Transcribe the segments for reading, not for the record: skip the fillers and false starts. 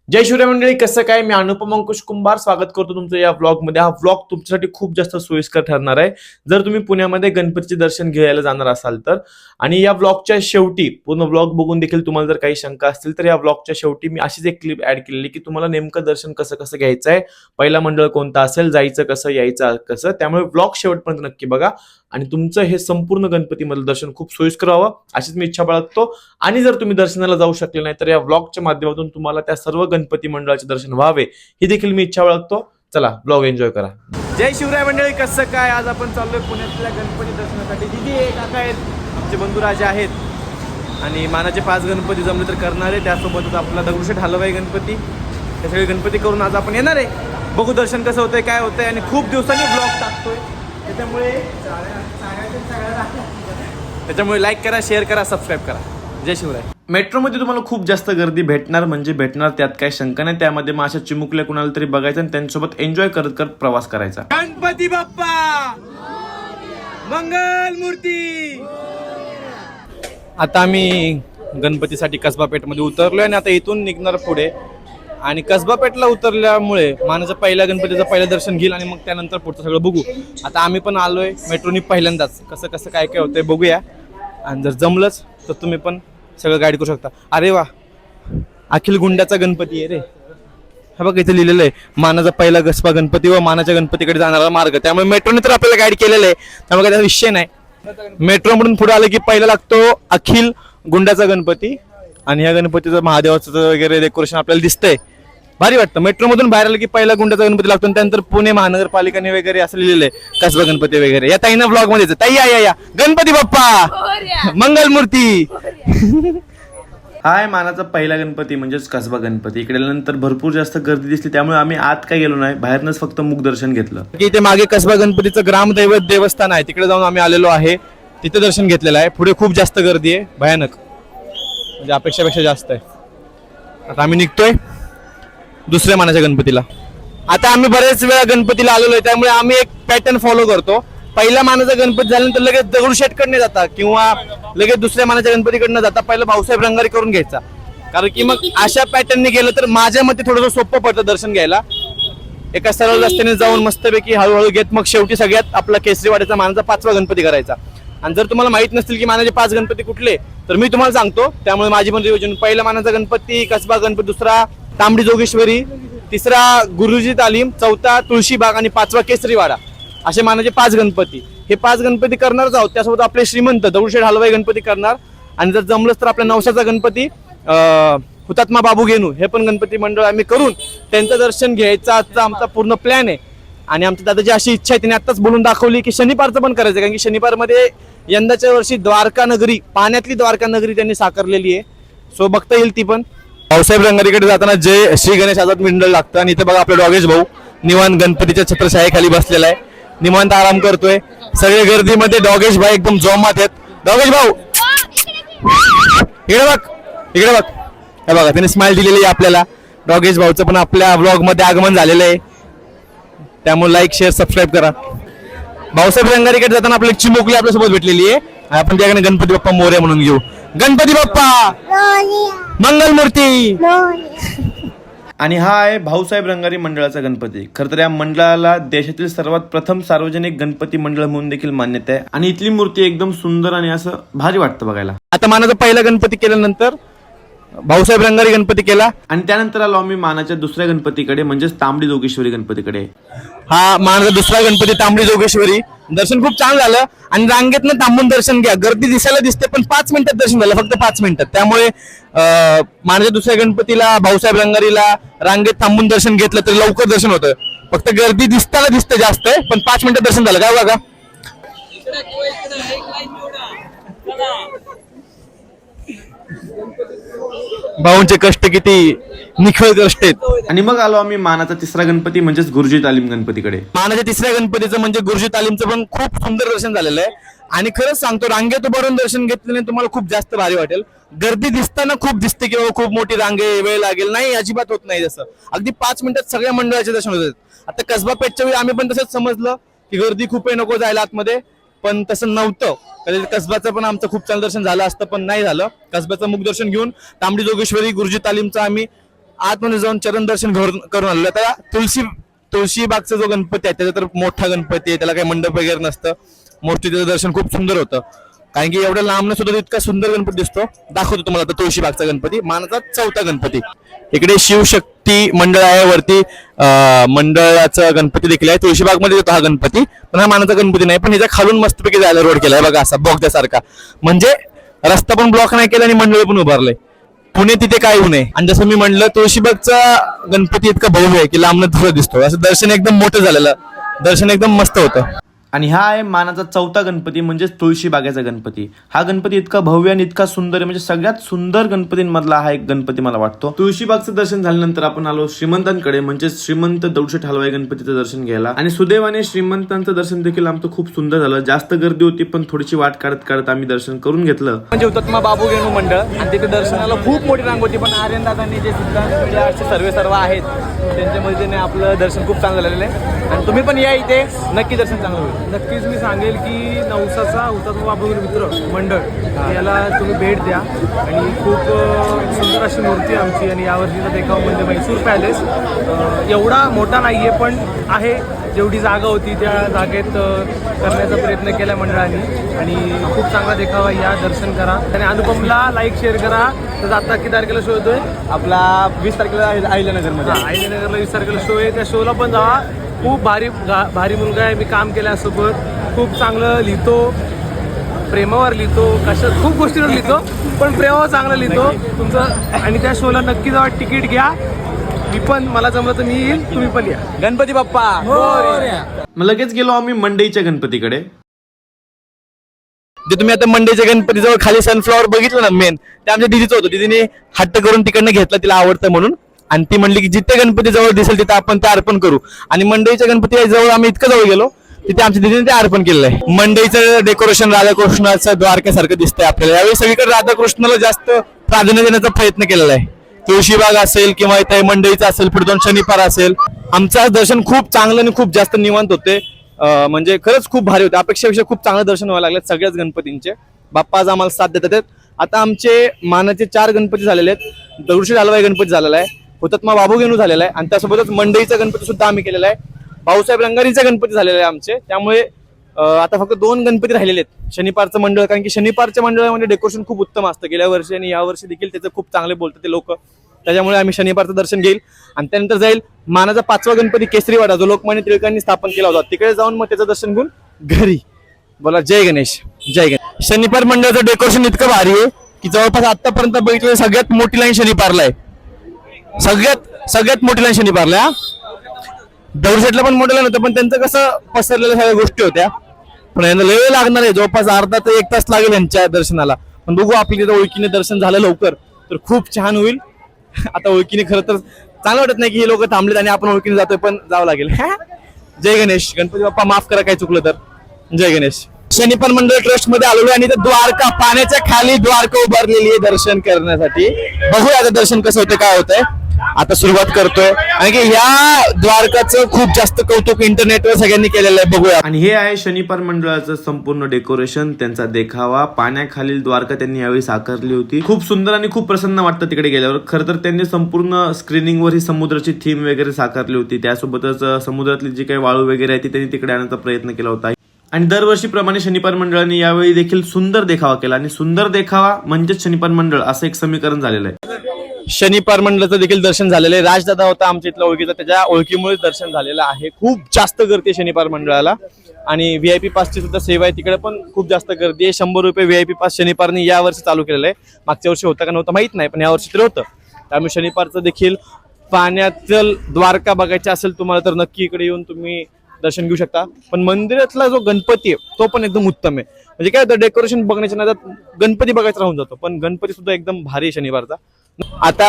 जय शिवराय मंडळी, कसं काय? मी अनुपम अंकुश कुंभार स्वागत करतो तुमचं या व्लॉगमध्ये. हा व्लॉग तुमच्यासाठी खूप जास्त सोयीस्कर ठरणार आहे जर तुम्ही पुण्यामध्ये गणपतीचे दर्शन घ्यायला जाणार असाल तर. आणि या व्लॉगच्या शेवटी पूर्ण व्लॉग बघून देखील तुम्हाला जर काही शंका असतील तर या व्लॉगच्या शेवटी मी अशीच एक क्लिप ऍड केलेली की तुम्हाला नेमकं दर्शन कसं कसं घ्यायचं आहे, पहिला मंडळ कोणता असेल, जायचं कसं, यायचं कसं. त्यामुळे व्लॉग शेवटपर्यंत नक्की बघा आणि तुमचं हे संपूर्ण गणपतीमधलं दर्शन खूप सोयीस्कर व्हावं अशीच मी इच्छा बाळगतो. आणि जर तुम्ही दर्शनाला जाऊ शकले नाही तर या व्लॉगच्या माध्यमातून तुम्हाला त्या सर्व गणपती मंडळाचे दर्शन व्हावे ही देखील मी इच्छा बाळगतो. चला व्लॉग एन्जॉय करा. जय शिवराय मंडळी, कसं काय? आज आपण चाललोय पुण्यातल्या गणपती दर्शनासाठी. दिदी आहे, काका आहेत, आमचे बंधुराजे आहेत आणि मानाचे 5 गणपती जमले तर करणार आहे. त्यासोबतच आपला दगडूशेठ हलवाई गणपती, हे सगळे गणपती करून आज आपण येणार आहे. बघू दर्शन कसं होतंय, काय होतंय. आणि खूप दिवसांनी ब्लॉग टाकतोय त्याच्यामुळे लाईक करा, शेअर करा, सबस्क्राईब करा. जय शिवराय. मेट्रोमध्ये तुम्हाला खूप जास्त गर्दी भेटणार म्हणजे भेटणार, त्यात काही शंका नाही. त्यामध्ये मग अशा चिमुकल्या कुणाला तरी बघायचं आणि त्यांच्यासोबत एन्जॉय करत करत प्रवास करायचा. गणपती बाप्पा मंगल मूर्ती. आता आम्ही गणपतीसाठी कसबा पेठमध्ये उतरलोय आणि आता इथून निघणार पुढे. आणि कसबा पेठला उतरल्यामुळे मानाच्या पहिल्या गणपतीचं पहिलं दर्शन घेईल आणि मग त्यानंतर पुढचं सगळं बघू. आता आम्ही पण आलोय मेट्रोनी पहिल्यांदाच, कसं कसं काय काय होतंय बघूया. आणि जर जमलंच तर तुम्ही पण सगळं गाईड करू शकता. अरे वा, अखिल गुंड्याचा गणपती आहे रे. हा बघा इथे लिहिलेलं आहे मानाचा पहिला कसबा गणपती व मानाच्या गणपतीकडे जाणारा मार्ग. त्यामुळे मेट्रोने तर आपल्याला गाईड केलेलं आहे, त्यामुळे त्याचा विषय नाही. मेट्रोमधून पुढे आलं की पहिला लागतो अखिल गुंड्याचा गणपती. आणि ह्या गणपतीचं महादेवाचं वगैरे डेकोरेशन आपल्याला दिसतंय, भारी वाटतं. मेट्रोमधून बाहेर आलं की पहिला गुंड्याचा गणपती लागतो आणि त्यानंतर पुणे महानगरपालिकेने वगैरे असं लिहिलेलं आहे कसबा गणपती वगैरे. या ताईनं ब्लॉग मध्ये ताई या गणपती बाप्पा मंगल मूर्ती. हाय, मानाचा पहिला गणपती म्हणजेच कसबा गणपती. इकडे नंतर भरपूर जास्त गर्दी दिसली, त्यामुळे आम्ही आत काय गेलो नाही, बाहेरनच फक्त मुख दर्शन घेतलं. की इथे मागे कसबा गणपतीचं ग्रामदैवत देवस्थान आहे, तिकडे जाऊन आम्ही आलेलो आहे, तिथे दर्शन घेतलेलं आहे. पुढे खूप जास्त गर्दी आहे, भयानक, म्हणजे अपेक्षापेक्षा जास्त आहे. आता आम्ही निघतोय दुसऱ्या मानाच्या गणपतीला. आता आम्ही बरेच वेळा गणपतीला आलेलो आहे, त्यामुळे आम्ही एक पॅटर्न फॉलो करतो. पहिल्या मानाचा गणपती झाल्यानंतर लगेच दगडूशेठकडनं जाता किंवा लगेच दुसऱ्या मानाच्या गणपतीकडनं जाता पहिलं भाऊसाहेब रंगारी करून घ्यायचा. कारण की मग अशा पॅटर्नने गेलं तर माझ्या मते थोडंसं सोपं पडतं दर्शन घ्यायला. एका सरळ रस्त्याने जाऊन मस्तपैकी हळूहळू घेत मग शेवटी सगळ्यात आपला केसरीवाड्याचा मानाचा 5वा गणपती करायचा. आणि जर तुम्हाला माहित नसतील की मानाचे 5 गणपती कुठले तर मी तुम्हाला सांगतो, त्यामुळे माझी पण रिव्हिजन. पहिला मानाचा गणपती कसबा गणपती, दुसरा तांबडी जोगेश्वरी, तिसरा गुरुजी तालीम, चौथा तुळशीबाग आणि 5वा केसरीवाडा, असे मानाचे 5 गणपती. हे 5 गणपती करणारच आहोत. त्यासोबत आपले श्रीमंत दगडूशेठ हलवाई गणपती करणार. आणि जर जमलंच तर आपल्या नवसाचा गणपती हुतात्मा बाबू घेणू हे पण गणपती मंडळ आम्ही करून त्यांचं दर्शन घ्यायचा आजचा आमचा पूर्ण प्लॅन आहे. आणि आमच्या दादाची अशी इच्छा आहे, तिने आताच बोलून दाखवली की शनिवारचं पण करायचं, कारण की शनिवारमध्ये यंदाच्या वर्षी द्वारका नगरी, पाण्यातली द्वारका नगरी त्यांनी साकारलेली आहे. सो बघता येईल ती पण. भाऊसाहेब रंगारीकडे जाताना जय श्री गणेश आझाद मंडळ लागतं. आणि इथे बघा आपला डॉगेश भाऊ निवांत गणपतीच्या छत्रछायेखाली बसलेला आहे, निवांत आराम करतोय. सगळे गर्दीमध्ये डॉगेश भाई एकदम जोमात आहेत. डॉगेश भाऊ इकडे बघ, इकडे बघ. हे बघा त्याने स्माइल दिलेली आहे आपल्याला. डॉगेश भाऊचं पण आपल्या व्लॉग मध्ये आगमन झालेलं आहे, त्यामुळे लाईक शेअर सबस्क्राईब करा. भाऊसाहेब रंगारीकडे जाताना आपली चिमुकली आपल्यासोबत भेटलेली आहे. आपण त्याकडे गणपती बाप्पा मोरया म्हणून घेऊ. गणपती बाप्पा मंगल मूर्ती. आणि हा आहे भाऊसाहेब रंगारी मंडळाचा गणपती. खरं तर या मंडळाला देशातील सर्वात प्रथम सार्वजनिक गणपती मंडळ म्हणून देखील मान्यता आहे. आणि इथली मूर्ती एकदम सुंदर आणि असं भारी वाटतं बघायला. आता मानाचा पहिला गणपती केल्यानंतर भाऊसाहेब रंगारी गणपती केला आणि त्यानंतर आलो आम्ही मानाच्या दुसऱ्या गणपतीकडे म्हणजेच तांबडी जोगेश्वरी गणपतीकडे. हा मानाचा दुसरा गणपती तांबडी जोगेश्वरी. दर्शन खूप छान झालं आणि रांगेतनं थांबून दर्शन घ्या. गर्दी दिसायला दिसते पण 5 मिनिटात दर्शन झालं, फक्त 5 मिनिटात. त्यामुळे मानाच्या दुसऱ्या गणपतीला भाऊसाहेब रंगारीला रांगेत थांबून दर्शन घेतलं तर लवकर दर्शन होतं. फक्त गर्दी दिसताना दिसते जास्त आहे, पण 5 मिनिटात दर्शन झालं. काय बघा, भाऊंचे कष्ट किती निखळ कष्ट आहेत. आणि मग आलो आम्ही मानाचा तिसरा गणपती म्हणजेच गुरुजी तालीम गणपतीकडे. मानाच्या तिसऱ्या गणपतीचं म्हणजे गुरुजी तालीमचं पण खूप सुंदर दर्शन झालेलं आहे. आणि खरंच सांगतो, रांगेत उभारून दर्शन घेतल्याने तुम्हाला खूप जास्त भारी वाटेल. गर्दी दिसताना खूप दिसते किंवा खूप मोठी रांगे वेळ लागेल, नाही, अजिबात होत नाही. जसं अगदी 5 मिनिटात सगळ्या मंडळाचे दर्शन होतात. आता कसबा पेठच्या वेळी आम्ही पण तसंच समजलं की गर्दी खूप आहे, नको जायला आतमध्ये, पण तसं नव्हतं. कसब्याचं पण आमचं खूप चांगलं दर्शन झालं असतं, पण नाही झालं. कसब्याचं मुख दर्शन घेऊन तांबडी जोगेश्वरी गुरुजी तालीमचं आम्ही आतमध्ये जाऊन चरण दर्शन करून आलेलो. आता तुळशीबागचा जो गणपती आहे त्याचा तर मोठा गणपती आहे, त्याला काही मंडप वगैरे नसतं. मूर्तीचं दर्शन खूप सुंदर होतं, कारण की एवढ्या लांबनं सुद्धा इतका सुंदर गणपती दिसतो. दाखवतो तुम्हाला आता तुळशीबागचा गणपती, मानाचा 4था गणपती. इकडे शिवशक्ती मंडळ आहे, वरती मंडळाचा गणपती देखील आहे. तुळशीबाग मध्ये येतो हा गणपती, पण हा मानाचा गणपती नाही. पण ह्याच्या खालून मस्तपैकी जायला रोड केलाय बघा, असा बोगद्यासारखा. म्हणजे रस्ता पण ब्लॉक नाही केला आणि मंडळ पण उभारलंय. पुणे तिथे काय होऊ नये. आणि जसं मी म्हणलं, तुळशीबागचा गणपती इतका भव्य आहे की लांबनं थोडं दिसतो. असं दर्शन एकदम मोठं झालेलं, दर्शन एकदम मस्त होतं. आणि हा आहे मानाचा 4था गणपती, म्हणजेच तुळशीबागेचा गणपती. हा गणपती इतका भव्य आणि इतका सुंदर आहे, म्हणजे सगळ्यात सुंदर गणपतींमधला हा एक गणपती मला वाटतो. तुळशीबागचं दर्शन झाल्यानंतर आपण आलो श्रीमंतांकडे, म्हणजे श्रीमंत दगडूशेठ हलवाई गणपतीचं दर्शन घ्यायला. आणि सुदैवाने श्रीमंतांचं दर्शन देखील आमचं खूप सुंदर झालं. जास्त गर्दी होती, पण थोडीशी वाट काढत आम्ही दर्शन करून घेतलं. म्हणजे हुतात्मा बाबू गेनू मंडळ, आणि तिथे दर्शनाला खूप मोठी रांग होती. पण आर्यन दादांनी जे सिद्धांत सर्व आहेत त्यांच्या मदतीने आपलं दर्शन खूप चांगलं झालेलं आहे. आणि तुम्ही पण या इथे, नक्की दर्शन चांगलं होईल. नक्कीच मी सांगेल की नवसाचा हुतात्मा बाबू मित्र मंडळ याला तुम्ही भेट द्या. आणि खूप सुंदर अशी मूर्ती आमची. आणि यावर्षीचा देखाव म्हणजे म्हैसूर पॅलेस एवढा मोठा नाही आहे, पण आहे. जेवढी जागा होती त्या जागेत करण्याचा प्रयत्न केला मंडळाने. आणि खूप चांगला देखावा, या दर्शन करा. आणि अनुपमला लाईक शेअर करा. तर आता किती तारखेला शो होतोय आपला 20 तारखेला अहिल्यानगरमध्ये. अहिल्यानगरला 20 तारखेला शो आहे. त्या शोला पण जावा. खूप भारी मुलगा आहे. मी काम केल्यासोबत खूप चांगलं लिहितो, प्रेमावर लिहितो, कशा खूप गोष्टीवर लिहितो, पण प्रेमावर चांगलं लिहितो तुमचं. आणि त्या शोला नक्की जावा, तिकीट घ्या. मी पण, मला जमलं तर मी येईल, तुम्ही पण या. गणपती बाप्पा. मग लगेच गेलो आम्ही मंडईच्या गणपतीकडे. जे तुम्ही आता मंडईच्या गणपतीजवळ खाली सनफ्लॉवर बघितलं ना, मेन ते आमच्या दिदीचं होतं. दिदीने हट्ट करून तिकडनं घेतला, तिला आवडतं म्हणून. आणि ती म्हणली की जिथे गणपती जवळ दिसेल तिथे आपण ते अर्पण करू. आणि मंडईच्या गणपती जवळ आम्ही इतकं जवळ गेलो, तिथे आमच्या दिदीने ते अर्पण केलेलं आहे. मंडईचं डेकोरेशन राधाकृष्णाचं द्वारकेसारखं दिसतंय आपल्याला. यावेळी सगळीकडे राधाकृष्णाला जास्त प्राधान्य देण्याचा प्रयत्न केलेला आहे. तुळशीबाग असेल किंवा इथे मंडईचं असेल, पुढे दोन शनिपार असेल. आमचं दर्शन खूप चांगलं आणि खूप जास्त निवांत होते. म्हणजे खरंच खूप भारी होते. अपेक्षेपेक्षा खूप चांगलं दर्शन व्हायला लागलं सगळ्याच गणपतींचे. बाप्पा आज आम्हाला साथ देतात. आता आमचे मानाचे 4 गणपती झालेले आहेत. दगडूशेठ हलवाई गणपती झालेला आहे, हुतात्मा बाबू गेनू झालेला आहे, आणि त्यासोबतच मंडईचा गणपती सुद्धा आम्ही केलेला आहे. भाऊसाहेब रंगारीचा गणपती झालेला आहे आमचे. त्यामुळे आता फक्त 2 गणपती राहिलेले आहेत. शनिपारचं मंडळ, कारण की शनिपारच्या मंडळामध्ये डेकोरेशन खूप उत्तम असतं. गेल्या वर्षी आणि यावर्षी देखील त्याचं खूप चांगले बोलतात ते लोक. त्याच्यामुळे आम्ही शनिपारचं दर्शन घेईल. आणि त्यानंतर जाईल मानाचा 5वा गणपती केसरीवाडा, जो लोकमान्य टिळकांनी स्थापन केला होता. तिकडे जाऊन मग त्याचं दर्शन घेऊन घरी. बोला जय गणेश, जय गणेश. शनिपार मंडळाचं डेकोरेशन इतकं भारी आहे की जवळपास आतापर्यंत बघितलेली सगळ्यात मोठी लाईन शनिपारला आहे. सगळ्यात मोठी लाईन शनिपारला आहे. दगडूशेठला पण मोठं लाईन होतं, पण त्यांचं कसं पसरलेल्या सगळ्या गोष्टी होत्या. पण यांना वेळ लागणार आहे, जवळपास अर्धा ते 1 तास लागेल यांच्या दर्शनाला. पण बघू, आपली तिथं ओळखीने दर्शन झालं लवकर तर खूप छान होईल. आता ओळखीने खरं तर चांगलं वाटत नाही की हे लोक थांबलेत आणि आपण ओळखीने जातोय, पण जावं लागेल. जय गणेश. गणपती बाप्पा माफ करा काय चुकलं तर. जय गणेश. शनिपार मंडळ ट्रस्ट मध्ये आलेलो आणि इथं द्वारका, पाण्याच्या खाली द्वारका उभारलेली आहे दर्शन करण्यासाठी. बघूया आता दर्शन कसं होतं, काय होतंय. आता सुरुवात करतोय, आणि की ह्या द्वारकाचं खूप जास्त कौतुक इंटरनेटवर सगळ्यांनी केलेलं आहे. बघूया. आणि हे आहे शनिपार मंडळाचं संपूर्ण डेकोरेशन, त्यांचा देखावा. पाण्याखालील द्वारका त्यांनी यावेळी साकारली होती. खूप सुंदर आणि खूप प्रसन्न वाटतं तिकडे गेल्यावर. खरं तर त्यांनी संपूर्ण स्क्रीनिंगवर ही समुद्राची थीम वगैरे साकारली होती. त्यासोबतच समुद्रातली जी काही वाळू वगैरे आहे ती त्यांनी तिकडे आणण्याचा प्रयत्न केला होता. आणि दरवर्षीप्रमाणे शनिपार मंडळाने यावेळी देखील सुंदर देखावा केला. आणि सुंदर देखावा म्हणजेच शनिपार मंडळ असं एक समीकरण झालेलं आहे. शनिपार मंडळाचं देखील दर्शन झालेलं आहे. राजदादा होता आमच्या इथला ओळखीचा, त्याच्या ओळखीमुळे दर्शन झालेलं आहे. खूप जास्त गर्दी आहे शनिपार मंडळाला. आणि VIP पासची सुद्धा सेवा आहे, तिकडे पण खूप जास्त गर्दी आहे. 100 रुपये VIP पास शनिपारने या वर्षी चालू केलेलं आहे. मागच्या वर्षी होता का नव्हतं माहित नाही, पण या वर्षी तर होतं. त्यामुळे शनिपारचं देखील पाण्यातील द्वारका बघायची असेल तुम्हाला तर नक्की इकडे येऊन तुम्ही दर्शन घेऊ शकता. पण मंदिरातला जो गणपती आहे तो पण एकदम उत्तम आहे. म्हणजे काय होतं, डेकोरेशन बघण्याच्या नादात गणपती बघायचा राहून जातो, पण गणपती सुद्धा एकदम भारी आहे शनिवारचा. आता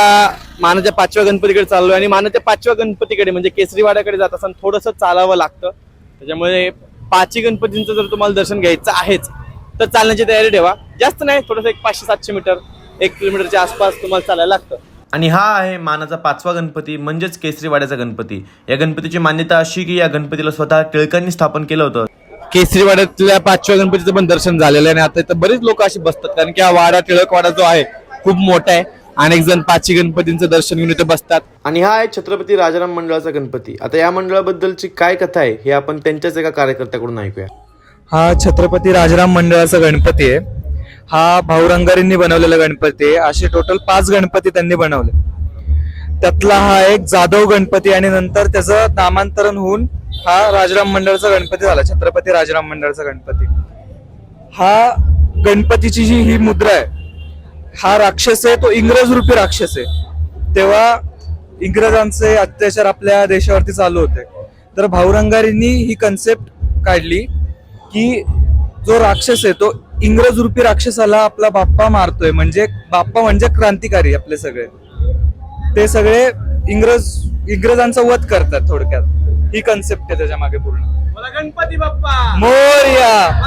मानाच्या 5व्या गणपतीकडे चाललोय, आणि मानाच्या 5व्या गणपतीकडे म्हणजे केसरीवाड्याकडे जात असताना थोडंसं चालावं लागतं. त्याच्यामुळे 5ही गणपतींचं जर तुम्हाला दर्शन घ्यायचं आहेच तर चालण्याची तयारी ठेवा. जास्त नाही, थोडंसं एक 500-700 मीटर, 1 किलोमीटरच्या आसपास तुम्हाला चालायला लागतं. आणि हा आहे मानाचा 5वा गणपती म्हणजेच केसरीवाड्याचा गणपती. या गणपतीची मान्यता अशी की या गणपतीला स्वतः टिळकांनी स्थापन केलं होतं. केसरीवाड्यातल्या 5व्या गणपतीचं पण दर्शन झालेलं आहे. आणि आता इथं बरेच लोक अशी बसतात, कारण की हा वाडा, टिळक वाडा जो आहे खूप मोठा आहे. अनेक जण पाची गणपतींचं दर्शन घेऊन इथे बसतात. आणि हा आहे छत्रपती राजाराम मंडळाचा गणपती. आता या मंडळाबद्दलची काय कथा आहे हे आपण त्यांच्याच एका कार्यकर्त्याकडून ऐकूया. हा छत्रपती राजाराम मंडळाचा गणपती आहे. हा भाऊ रंगारींनी बनवलेला गणपती आहे. असे टोटल 5 गणपती त्यांनी बनवले. त्यातला हा एक जाधव गणपती आणि नंतर त्याचं नामांतरण होऊन हा राजाराम मंडळाचा गणपती झाला, छत्रपती राजाराम मंडळाचा गणपती. हा गणपतीची ही मुद्रा आहे. हा राक्षस आहे, तो इंग्रज रूपी राक्षस आहे. तेव्हा इंग्रजांचे अत्याचार आपल्या देशावरती चालू होते. तर भाऊ रंगारींनी ही कन्सेप्ट काढली की जो राक्षस आहे तो इंग्रज रूपी राक्षसाला आपला बाप्पा मारतोय. म्हणजे बाप्पा म्हणजे क्रांतिकारी. आपले सगळे ते सगळे इंग्रजांचा वध करतात. थोडक्यात ही कन्सेप्ट आहे त्याच्या मागे पूर्ण. गणपती बाप्पा मोरया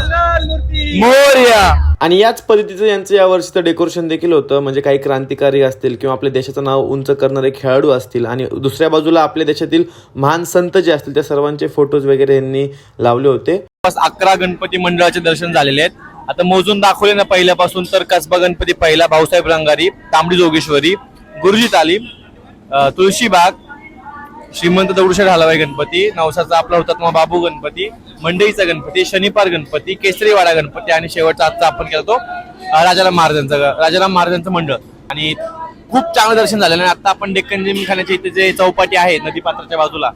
मोरया. आणि याच पद्धतीचं यांचं या वर्षीचं डेकोरेशन देखील होतं. म्हणजे काही क्रांतिकारी असतील किंवा आपल्या देशाचं नाव उंच करणारे खेळाडू असतील आणि दुसऱ्या बाजूला आपल्या देशातील महान संत जे असतील त्या सर्वांचे फोटोज वगैरे यांनी लावले होते. 11 गणपती मंडळाचे दर्शन झालेले आहेत. आता मोजून दाखवले ना पहिल्यापासून तर कसबा गणपती पहिला, भाऊसाहेब रंगारी, तांबडी जोगेश्वरी, गुरुजी तालीम, तुळशीबाग, श्रीमंत दगडूशेठ हलवाई गणपती, नवसाचा आपला हुतात्मा बाबू गणपती, मंडईचा गणपती, शनिपार गणपती, केसरीवाडा गणपती आणि शेवटचा आजचा आपण केला तो राजाराम महाराजांचं मंडळ. आणि खूप चांगलं दर्शन झालेलं आहे. आता आपण डेक्कन जिमखान्याच्या इथे जे चौपाटी आहे नदीपात्राच्या बाजूला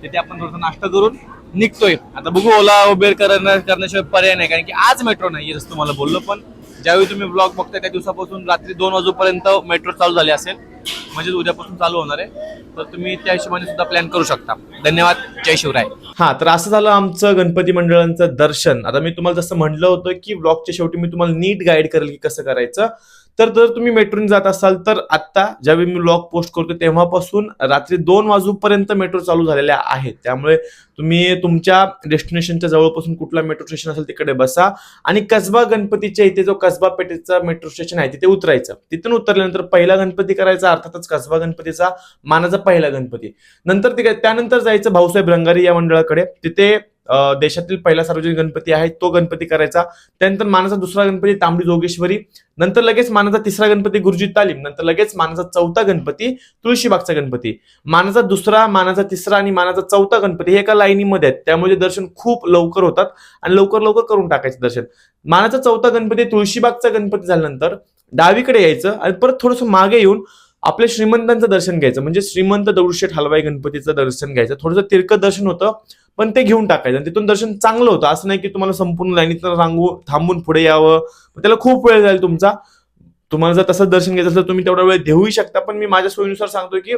तिथे आपण थोडंसं नाश्ता करून निघतोय. आता बघू ओला उबेर करण्याशिवाय पर्याय नाही, कारण की आज मेट्रो नाही जसं तुम्हाला बोललो. पण ज्यावेळी तुम्ही ब्लॉग बघताय त्या दिवसापासून रात्री 2 वाजेपर्यंत मेट्रो चालू झाली असेल, म्हणजे उद्यापासून चालू होणार आहे. तर तुम्ही त्या हिशोबाने सुद्धा प्लॅन करू शकता. धन्यवाद. जय शिवराय. हा, तर असं झालं आमचं गणपती मंडळांचं दर्शन. आता मी तुम्हाला जसं म्हटलं होतं की ब्लॉगच्या शेवटी मी तुम्हाला नीट गाईड करेल की कसं करायचं. तर जर तुम्ही मेट्रोने जात असाल तर आता ज्यावेळी मी ब्लॉग पोस्ट करतो तेव्हापासून रात्री 2 वाजूपर्यंत मेट्रो चालू झालेल्या आहेत. त्यामुळे तुम्ही तुमच्या डेस्टिनेशनच्या जवळपासून कुठला मेट्रो स्टेशन असेल तिकडे बसा आणि कसबा गणपतीच्या इथे जो कसबा पेठेचा मेट्रो स्टेशन आहे तिथे उतरायचं. तिथून उतरल्यानंतर पहिला गणपती करायचा, अर्थातच कसबा गणपतीचा मानाचा पहिला गणपती. नंतर त्यानंतर जायचं भाऊसाहेब रंगारी या मंडळाकडे. तिथे देशातील पहिला सार्वजनिक गणपती आहे तो गणपती करायचा. त्यानंतर मानाचा दुसरा गणपती तांबडी जोगेश्वरी, नंतर लगेच मानाचा तिसरा गणपती गुरुजी तालीम, नंतर लगेच मानाचा चौथा गणपती तुळशीबागचा गणपती. मानाचा दुसरा, मानाचा तिसरा आणि मानाचा चौथा गणपती हे एका लाईनीमध्ये आहेत. त्यामुळे दर्शन खूप लवकर होतात आणि लवकर लवकर करून टाकायचं दर्शन. मानाचा चौथा गणपती तुळशीबागचा गणपती झाल्यानंतर डावीकडे यायचं आणि परत थोडंसं मागे येऊन आपल्या श्रीमंतांचं दर्शन घ्यायचं. म्हणजे श्रीमंत दगडूशेठ हलवाई गणपतीचं दर्शन घ्यायचं. थोडंसं तिरकं दर्शन होतं पण ते घेऊन टाकायचं आणि तिथून दर्शन चांगलं होतं. असं नाही की तुम्हाला संपूर्ण लाईनीत थांबून पुढे यावं, त्याला खूप वेळ जाईल तुमचा. तुम्हाला जर तसं दर्शन घ्यायचं असेल तर तुम्ही तेवढा वेळ देऊही शकता. पण मी माझ्या सोयीनुसार सांगतोय की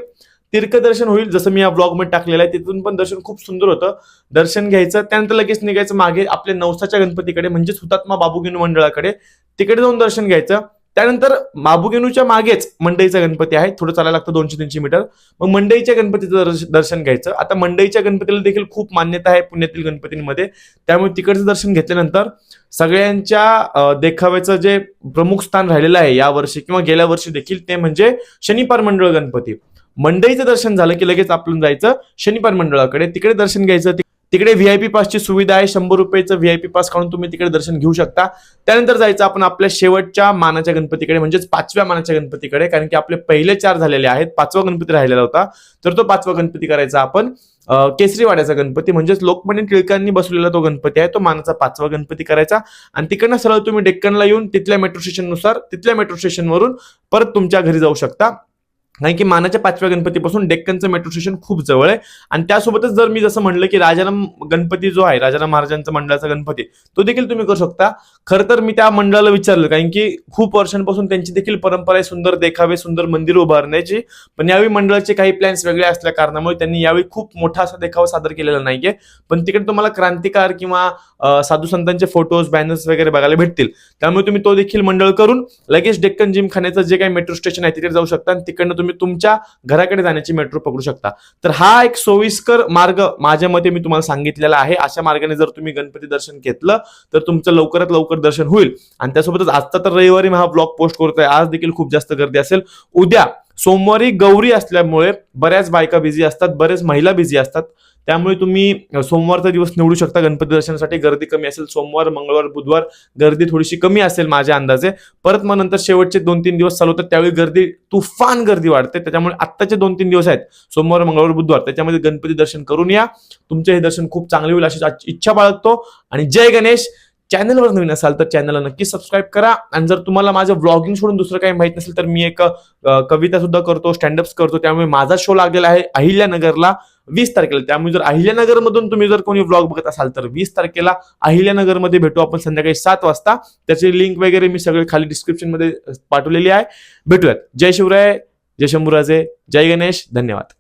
तिरकं दर्शन होईल, जसं मी या ब्लॉगमध्ये टाकलेलं आहे. तिथून पण दर्शन खूप सुंदर होतं. दर्शन घ्यायचं, त्यानंतर लगेच निघायचं मागे आपल्या नवसाच्या गणपतीकडे म्हणजेच हुतात्मा बाबूगिनू मंडळाकडे. तिकडे जाऊन दर्शन घ्यायचं. त्यानंतर बाबूगिनूच्या मागेच मंडईचा गणपती आहे. थोडं चालायला लागतं 200-300 मीटर. मग मंडईच्या गणपतीचं दर्शन घ्यायचं. आता मंडईच्या गणपतीला देखील खूप मान्यता आहे पुण्यातील गणपतींमध्ये. त्यामुळे तिकडचं दर्शन घेतल्यानंतर सगळ्यांच्या देखाव्याचं जे प्रमुख स्थान राहिलेलं आहे या वर्षी किंवा गेल्या वर्षी देखील ते म्हणजे शनिपार मंडळ गणपती. मंडईचं दर्शन झालं की लगेच आपण जायचं शनिपार मंडळाकडे. तिकडे दर्शन घ्यायचं. तिकडे व्हीआयपी पासची सुविधा आहे. 100 रुपयाचं व्हीआयपी पास काढून तुम्ही तिकडे दर्शन घेऊ शकता. त्यानंतर जायचं आपण आपल्या शेवटच्या मानाच्या गणपतीकडे म्हणजेच 5व्या मानाच्या गणपतीकडे, कारण की आपले पहिले 4 झालेले आहेत. 5वा गणपती राहिलेला होता. तर तो 5वा गणपती करायचा आपण केसरीवाड्याचा गणपती म्हणजेच लोकमान्य टिळकांनी बसवलेला तो गणपती आहे. तो मानाचा 5वा गणपती करायचा आणि तिकडनं सरळ तुम्ही डेक्कनला येऊन तिथल्या मेट्रो स्टेशननुसार तिथल्या मेट्रो स्टेशनवरून परत तुमच्या घरी जाऊ शकता. कारण की मानाच्या 5व्या गणपतीपासून डेक्कनचं मेट्रो स्टेशन खूप जवळ आहे. आणि त्यासोबतच जर मी जसं म्हणलं की राजाराम गणपती जो आहे, राजाराम महाराजांचा मंडळाचा गणपती, तो देखील तुम्ही करू शकता. खरं तर मी त्या मंडळाला विचारलं, कारण की खूप वर्षांपासून त्यांची देखील परंपरा आहे सुंदर देखावे, सुंदर मंदिर उभारण्याची. पण यावेळी मंडळाचे काही प्लॅन्स वेगळे असल्या कारणामुळे त्यांनी यावेळी खूप मोठा असा देखावा सादर केलेला नाहीये. पण तिकडे तुम्हाला क्रांतिकार किंवा साधू संतांचे फोटोज, बॅनर्स वगैरे बघायला भेटतील. त्यामुळे तुम्ही तो देखील मंडळ करून लगेच डेक्कन जिमखान्याचं जे काही मेट्रो स्टेशन आहे तिकडे जाऊ शकता आणि तिकडनं तुम्ही तुमच्या घराकडे जाण्याची मेट्रो पकडू शकता. तर हा एक सोयीस्कर मार्ग माझ्या मते मी तुम्हाला सांगितलेला आहे. अशा मार्गाने जर तुम्ही गणपती दर्शन घेतलं तर तुमचं लवकरात लवकर दर्शन होईल. आणि त्यासोबतच आजचा तर रविवारी मी हा ब्लॉग पोस्ट करतोय, आज देखील खूप जास्त गर्दी असेल. उद्या सोमवारी गौरी असल्यामुळे बऱ्याच बायका बिझी असतात, बरेच महिला बिझी असतात. त्यामुळे तुम्ही सोमवारचा दिवस निवडू शकता गणपती दर्शनासाठी. गर्दी कमी असेल, सोमवार, मंगळवार, बुधवार गर्दी थोडीशी कमी असेल माझ्या अंदाजे. परत मग नंतर शेवटचे 2-3 दिवस चालू होतात, त्यावेळी गर्दी तुफान गर्दी वाढते. त्याच्यामुळे आत्ताचे 2-3 दिवस आहेत, सोमवार, मंगळवार, बुधवार, त्याच्यामध्ये गणपती दर्शन करून या. तुमचे हे दर्शन खूप चांगले होईल अशी इच्छा बाळगतो. आणि जय गणेश. चॅनलवर नवीन असाल तर चॅनलला नक्की सबस्क्राईब करा. आणि जर तुम्हाला माझं व्लॉगिंग सोडून दुसरं काही माहित नसेल तर मी एक कविता सुद्धा करतो, स्टँडअप्स करतो. त्यामुळे माझा शो लागलेला आहे अहिल्यानगरला 20 तारखेला. त्यामुळे जर अहिल्यानगर मधून तुम्ही जर कोणी व्लॉग बघत असाल तर 20 तारखेला अहिल्यानगरमध्ये भेटू आपण संध्याकाळी 7 वाजता. त्याची लिंक वगैरे मी सगळे खाली डिस्क्रिप्शन मध्ये पाठवलेली आहे. भेटूयात. जय शिवराय, जय शंभूराजे, जय गणेश. धन्यवाद.